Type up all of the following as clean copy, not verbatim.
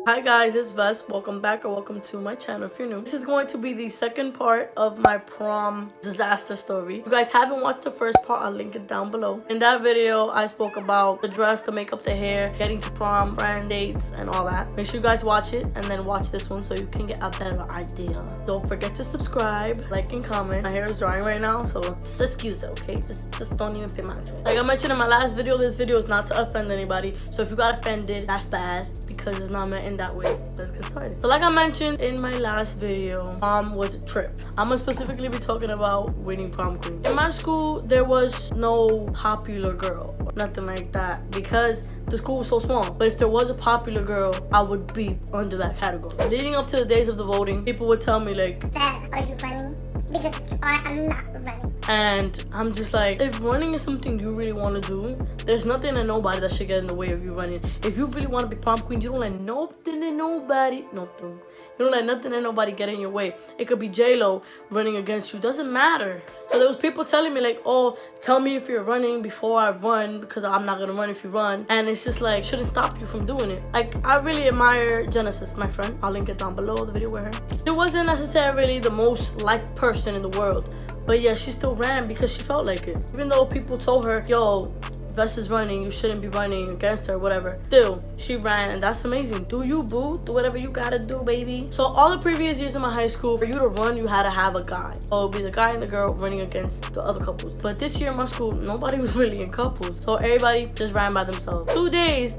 Hi guys, it's Ves. Welcome back or welcome to my channel if you're new. This is going to be the second part of my prom disaster story. If you guys haven't watched the first part, I'll link it down below. In that video, I spoke about the dress, the makeup, the hair, getting to prom, brand dates, and all that. Make sure you guys watch it and then watch this one so you can get a better idea. Don't forget to subscribe, like, and comment. My hair is drying right now, so just excuse it, okay? Just don't even pay mind to it. Like I mentioned in my last video, this video is not to offend anybody. So if you got offended, that's bad because it's not meant in that way. Let's get started. So like I mentioned in my last video, prom was a trip. I'm gonna specifically be talking about winning prom queen. In my school, there was no popular girl, nothing like that, because the school was so small. But if there was a popular girl, I would be under that category. Leading up to the days of the voting, people would tell me like, Dad, are you running? Because I'm not running. And I'm just like, if running is something you really want to do, there's nothing and nobody that should get in the way of you running. If you really want to be prom queen, you don't let nothing and nobody, nothing. You don't let nothing and nobody get in your way. It could be J-Lo running against you. Doesn't matter. So there was people telling me like, oh, tell me if you're running before I run because I'm not going to run if you run. And it's just like, shouldn't stop you from doing it. Like, I really admire Genesis, my friend. I'll link it down below, the video with her. She wasn't necessarily the most liked person in the world. But yeah, she still ran because she felt like it. Even though people told her, yo, Ves is running, you shouldn't be running against her, whatever. Still, she ran, and that's amazing. Do you, boo? Do whatever you gotta do, baby. So all the previous years in my high school, for you to run, you had to have a guy. So it would be the guy and the girl running against the other couples. But this year in my school, nobody was really in couples. So everybody just ran by themselves. 2 days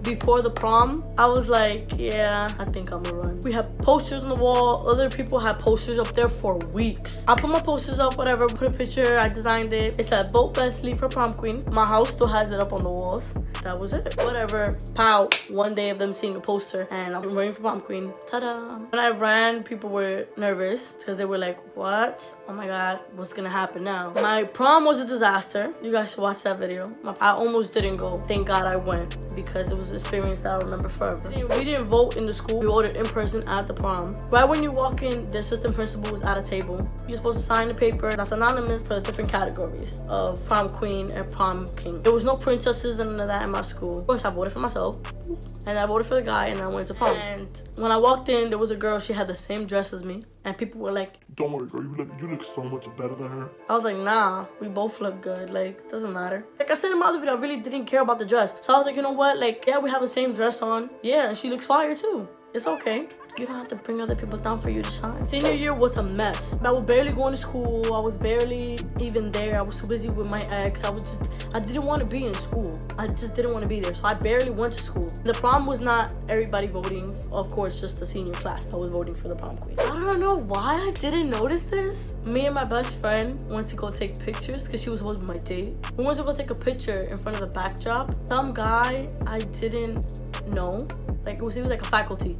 before the prom, I was like, yeah, I think I'm gonna run. We had posters on the wall. Other people had posters up there for weeks. I put my posters up, whatever, put a picture, I designed it. It said, vote Vesly for prom queen. My house still has it up on the walls. That was it. Whatever. Pow. One day of them seeing a poster and I'm running for prom queen. Ta-da. When I ran, people were nervous because they were like, what? Oh my God, what's gonna happen now? My prom was a disaster. You guys should watch that video. I almost didn't go. Thank God I went because it was an experience that I'll remember forever. We didn't vote in the school. We voted in person at the prom. Right when you walk in, the assistant principal was at a table. You're supposed to sign the paper that's anonymous for the different categories of prom queen and prom king. There was no princesses and none of that in my school. Of course, I voted for myself and I voted for the guy and I went to prom. And when I walked in, there was a girl, she had the same dress as me and people were like, don't worry, girl, you look so much better than her. I was like, nah, we both look good, like, doesn't matter. Like I said in my other video, I really didn't care about the dress. So I was like, you know what, like, yeah, we have the same dress on. Yeah, and she looks fire too. It's okay. You don't have to bring other people down for you to shine. Senior year was a mess. I was barely going to school. I was barely even there. I was too busy with my ex. I didn't want to be in school. I just didn't want to be there. So I barely went to school. The prom was not everybody voting. Of course, just the senior class that was voting for the prom queen. I don't know why I didn't notice this. Me and my best friend went to go take pictures because she was supposed to be my date. We went to go take a picture in front of the backdrop. Some guy I didn't know, like he was like a faculty.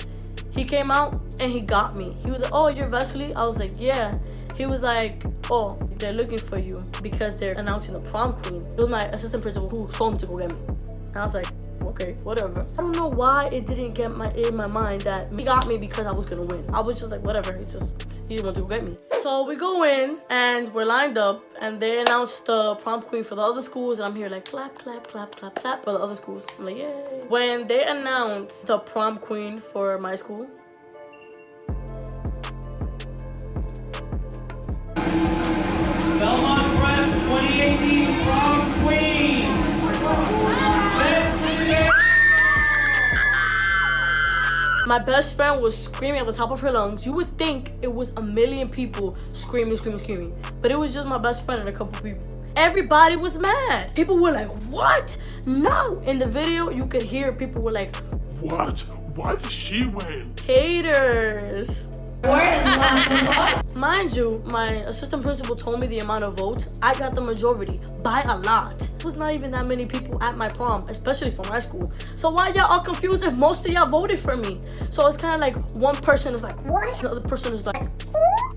He came out and he got me. He was like, oh, you're Vesly? I was like, yeah. He was like, oh, they're looking for you because they're announcing the prom queen. It was my assistant principal who told him to go get me. And I was like, okay, whatever. I don't know why it didn't get in my mind that he got me because I was gonna win. I was just like, whatever, he didn't want to go get me. So we go in and we're lined up and they announced the prom queen for the other schools and I'm here like clap, clap, clap, clap, clap for the other schools. I'm like, yay. When they announced the prom queen for my school, Belmont Prep 2018 Prom Queen! my best friend was screaming at the top of her lungs. You would think it was a million people screaming. But it was just my best friend and a couple people. Everybody was mad. People were like, what? No. In the video, you could hear people were like, what? Why did she win? haters. Mind you, my assistant principal told me the amount of votes. I got the majority by a lot. It was not even that many people at my prom, especially for my school. So why y'all all confused if most of y'all voted for me? So it's kind of like one person is like, What? the other person is like,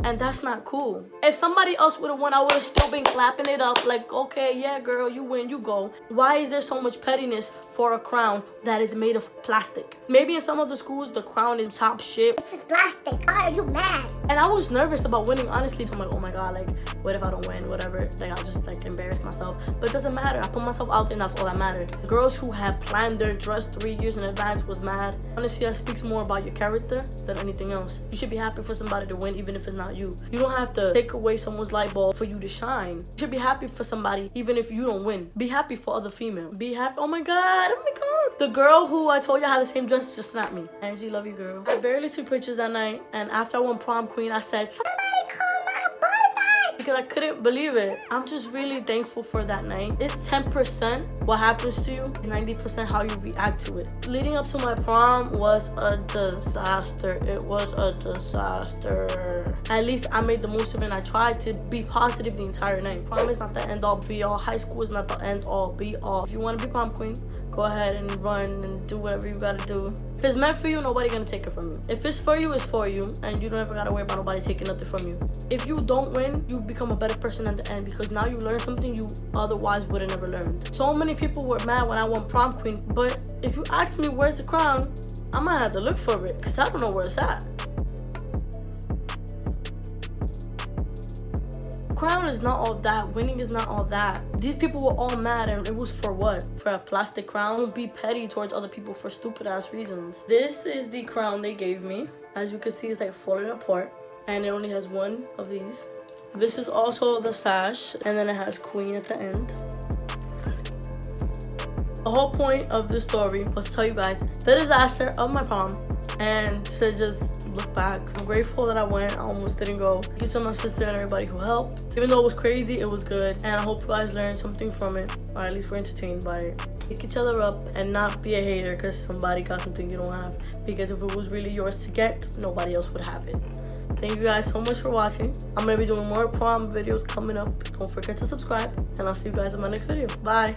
And that's not cool. If somebody else would have won, I would have still been clapping it up like, okay, yeah, girl, you win, you go. Why is there so much pettiness for a crown that is made of plastic? Maybe in some of the schools, the crown is top shit. This is plastic. Why are you mad? And I was nervous about winning, honestly. I'm like, oh my God, like, what if I don't win, whatever. Like, I'll just, like, embarrass myself. But it doesn't matter. I put myself out there and that's all that mattered. The girls who had planned their dress 3 years in advance was mad. Honestly, that speaks more about your character than anything else. You should be happy for somebody to win, even if it's not you. You don't have to take away someone's light bulb for you to shine. You should be happy for somebody, even if you don't win. Be happy for other female. Be happy. Oh my God, oh my God. The girl who I told you had the same dress just snapped me. Angie, love you, girl. I barely took pictures that night. And after I won prom queen, I said, Somebody call my boyfriend. because I couldn't believe it. I'm just really thankful for that night. It's 10% what happens to you, 90% how you react to it. Leading up to my prom was a disaster. It was a disaster. At least I made the most of it and I tried to be positive the entire night. Prom is not the end all be all. High school is not the end all be all. If you want to be prom queen, go ahead and run and do whatever you gotta do. If it's meant for you, nobody gonna take it from you. If it's for you, it's for you, and you don't ever gotta worry about nobody taking nothing from you. If you don't win, you become a better person at the end because now you learn something you otherwise would have never learned. So many people were mad when I won prom queen, but if you ask me where's the crown, I might have to look for it because I don't know where it's at. Crown is not all that. Winning is not all that. These people were all mad and it was for what? For a plastic crown? Don't be petty towards other people for stupid ass reasons. This is the crown they gave me. As you can see, it's like falling apart and it only has one of these. This is also the sash and then it has queen at the end. The whole point of this story was to tell you guys the disaster of my prom and to just look back. I'm grateful that I went. I almost didn't go. Thank you to my sister and everybody who helped. Even though it was crazy, it was good. And I hope you guys learned something from it, or at least were entertained by it. Pick each other up and not be a hater because somebody got something you don't have. Because if it was really yours to get, nobody else would have it. Thank you guys so much for watching. I'm going to be doing more prom videos coming up. Don't forget to subscribe. And I'll see you guys in my next video. Bye.